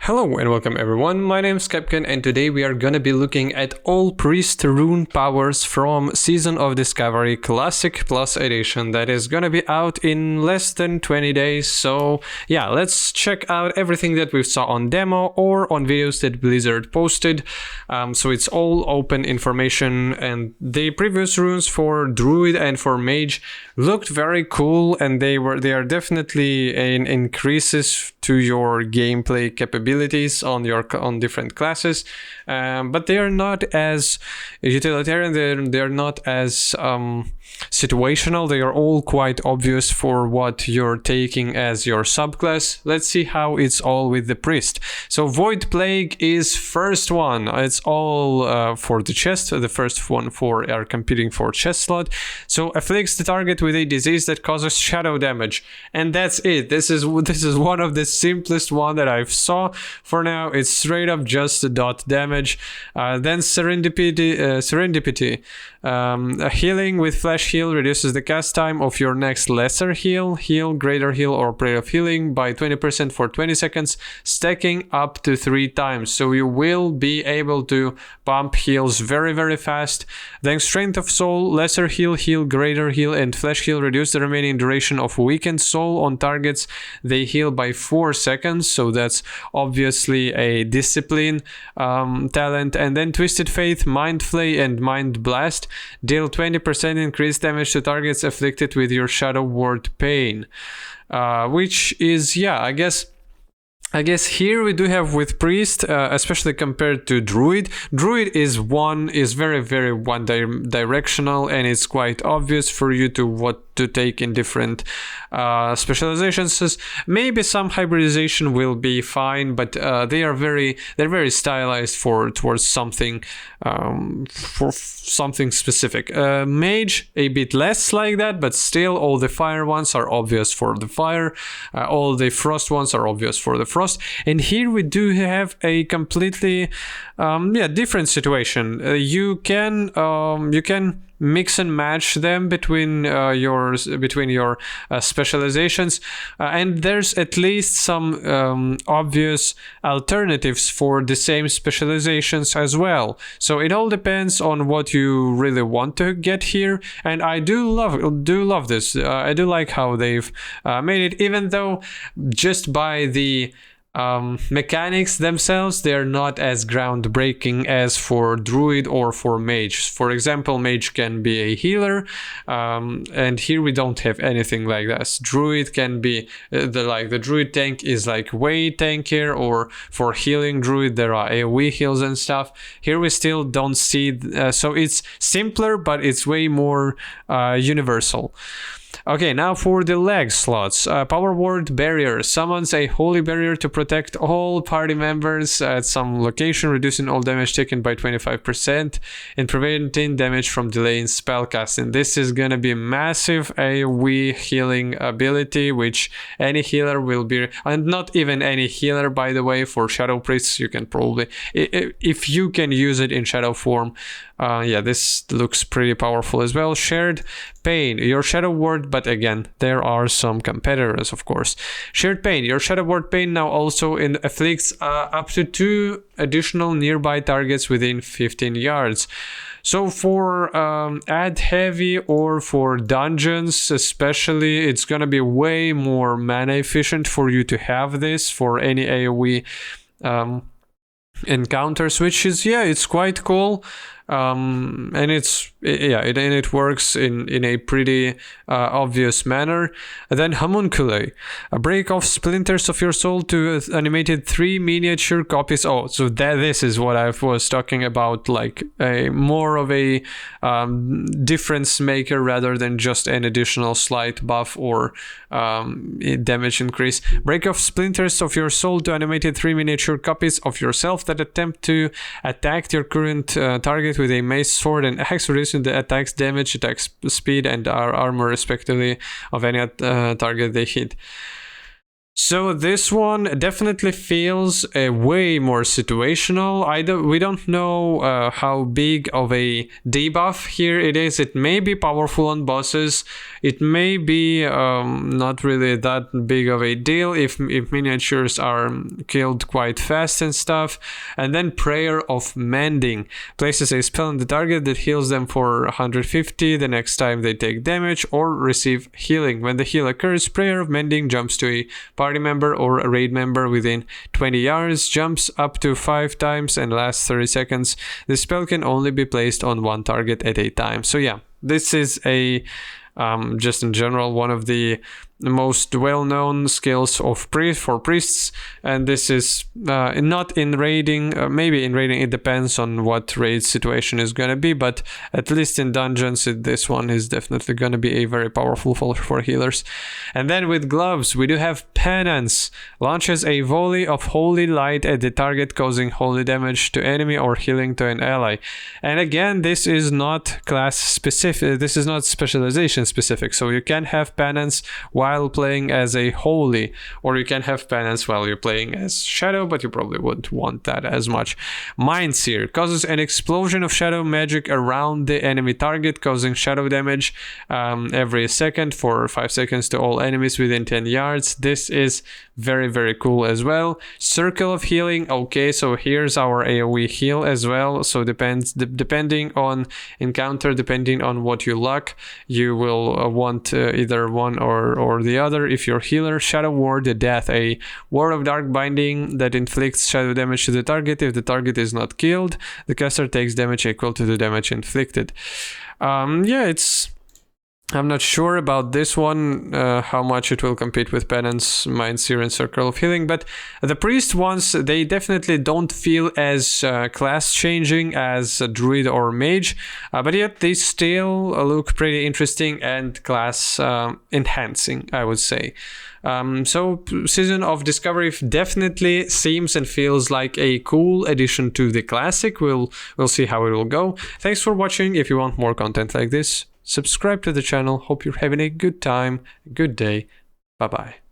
Hello and welcome everyone, my name is Capcan and today we are gonna be looking at all Priest rune powers from Season of Discovery Classic Plus Edition that is gonna be out in less than 20 days, so yeah, let's check out everything that we saw on demo or on videos that Blizzard posted. So it's all open information, and the previous runes for Druid and for Mage looked very cool, and they are definitely an increases to your gameplay capabilities on different classes, but they are not as utilitarian. They are not as situational. They are all quite obvious for what you're taking as your subclass. Let's see how it's all with the priest. So Void Plague is first one. It's all for the chest. The first one are competing for chest slot. So afflicts the target with a disease that causes shadow damage, and that's it. This is one of the simplest one that I've saw for now. It's straight up just a dot damage. Then Serendipity. A healing with flash heal reduces the cast time of your next lesser heal, greater heal, or prayer of healing by 20% for 20 seconds, stacking up to 3 times. So you will be able to pump heals very fast. Then strength of soul, lesser heal, greater heal, and flash heal reduce the remaining duration of weakened soul on targets they heal by 4 seconds. So that's obviously a discipline talent. And then Twisted Faith, Mind Flay, and Mind Blast deal 20% increased damage to targets afflicted with your Shadow Ward Pain, which is, yeah, I guess here we do have with Priest, especially compared to Druid. Druid is very one directional, and it's quite obvious for you to what to take in different specializations. Maybe some hybridization will be fine, but they're very stylized towards something specific. Mage a bit less like that, but still all the fire ones are obvious for the fire, all the frost ones are obvious for the frost. And here we do have a completely different situation. You can mix and match them between your specializations, and there's at least some obvious alternatives for the same specializations as well. So it all depends on what you really want to get here, and I do love this. I do like how they've made it, even though just by the mechanics themselves, they're not as groundbreaking as for Druid or for Mage. For example, Mage can be a healer, and here we don't have anything like this. Druid can be the Druid tank is like way tankier, or for healing Druid there are AoE heals and stuff. Here we still don't see, so it's simpler, but it's way more universal. Okay, now for the leg slots. Power Word Barrier summons a holy barrier to protect all party members at some location, reducing all damage taken by 25% and preventing damage from delaying spellcasting. This is gonna be massive AoE healing ability, which any healer will be, and not even any healer, by the way. For Shadow Priests, you can probably, if you can use it in Shadow form, yeah, this looks pretty powerful as well. Shared Pain, your Shadow Ward, but again, there are some competitors, of course. Shared Pain, your Shadow Ward Pain now also afflicts up to 2 additional nearby targets within 15 yards. So for ad heavy or for dungeons especially, it's gonna be way more mana efficient for you to have this for any AoE encounters, which is, yeah, it's quite cool. And it works in a pretty obvious manner. And then Homunculi, break off splinters of your soul to animated 3 miniature copies. Oh, so this is what I was talking about, like a more of a difference maker rather than just an additional slight buff or damage increase. Break off splinters of your soul to animated 3 miniature copies of yourself that attempt to attack your current target with a mace, sword, and axe, reducing the attack's damage, attack speed, and armor respectively of any target they hit. So this one definitely feels way more situational. We don't know how big of a debuff here it is. It may be powerful on bosses. It may be not really that big of a deal if miniatures are killed quite fast and stuff. And then Prayer of Mending places a spell on the target that heals them for 150 the next time they take damage or receive healing. When the heal occurs, Prayer of Mending jumps to a party member or a raid member within 20 yards, jumps up to 5 times and lasts 30 seconds. The spell can only be placed on one target at a time. So yeah, this is a just in general one of the most well-known skills of priests, and this is not in raiding. Maybe in raiding, it depends on what raid situation is gonna be, but at least in dungeons this one is definitely gonna be a very powerful for healers. And then with gloves we do have Penance. Launches a volley of holy light at the target, causing holy damage to enemy or healing to an ally. And again, this is not class specific, this is not specialization specific, so you can have Penance while playing as a holy, or you can have Penance while you're playing as shadow, but you probably wouldn't want that as much. Mind Seer causes an explosion of shadow magic around the enemy target, causing shadow damage every second for 5 seconds to all enemies within 10 yards. This is very cool as well. Circle of Healing. Okay, so here's our AoE heal as well. So depending on encounter, depending on what you luck, you will want either one or the other. If you're healer, Shadow Ward Death, a ward of dark binding that inflicts shadow damage to the target. If the target is not killed, the caster takes damage equal to the damage inflicted. Yeah, I'm not sure about this one, how much it will compete with Penance, Mind Seer, and Circle of Healing, but the Priest ones, they definitely don't feel as class changing as a Druid or Mage, but yet they still look pretty interesting and class enhancing, I would say. So Season of Discovery definitely seems and feels like a cool addition to the Classic. We'll see how it will go. Thanks for watching. If you want more content like this, subscribe to the channel. Hope you're having a good time, good day. Bye bye.